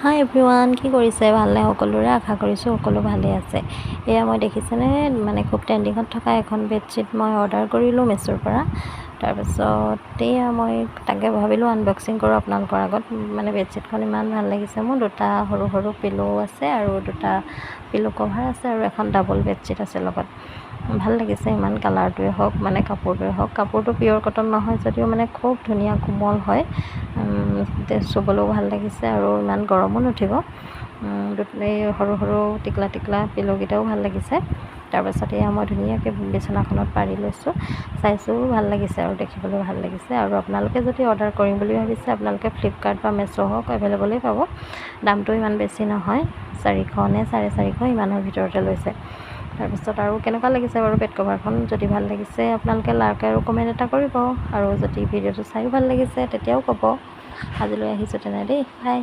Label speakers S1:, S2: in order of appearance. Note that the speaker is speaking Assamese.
S1: হাই এভৰিৱান, কি কৰিছে? ভালনে? সকলোৰে আশা কৰিছোঁ সকলো ভালে আছে। এয়া মই দেখিছেনে মানে খুব ট্ৰেণ্ডিঙত থকা এখন বেডশ্বীট মই অৰ্ডাৰ কৰিলোঁ মেছোৰ পৰা। তাৰপাছত এয়া মই তাকে ভাবিলোঁ আনবক্সিং কৰোঁ আপোনালোকৰ আগত। মানে বেডশ্বীটখন ইমান ভাল লাগিছে মোৰ। দুটা সৰু সৰু পিলো আছে আৰু দুটা পিলো কভাৰ আছে আৰু এখন ডাবল বেডশ্বীট আছে লগত। ভাল লাগিছে ইমান, কালাৰটোৱে হওক মানে কাপোৰটোৱে হওক। কাপোৰটো পিয়'ৰ কটন নহয় যদিও মানে খুব ধুনীয়া কোমল হয়, চুবলৈও ভাল লাগিছে আৰু ইমান গৰমো নুঠিব। এই সৰু সৰু টিকলা টিকলা পিলোকেইটাও ভাল লাগিছে। তাৰপাছত এয়া মই ধুনীয়াকৈ বিচনাখনত পাৰি লৈছোঁ, চাইছোঁ ভাল লাগিছে আৰু দেখিবলৈ ভাল লাগিছে। আৰু আপোনালোকে যদি অৰ্ডাৰ কৰিম বুলি ভাবিছে আপোনালোকে ফ্লিপকাৰ্ট বা মেছো হওক এভেইলেবলেই পাব। দামটো ইমান বেছি নহয়, 400 নে 450 ইমানৰ ভিতৰতে লৈছে। তাৰপিছত আৰু কেনেকুৱা লাগিছে বাৰু বেড কভাৰখন? যদি ভাল লাগিছে আপোনালোকে লাইক আৰু কমেণ্ট এটা কৰিব, আৰু যদি ভিডিঅ'টো চাইও ভাল লাগিছে তেতিয়াও ক'ব। আজিলৈ আহিছোঁ তেনে দেই, বাই।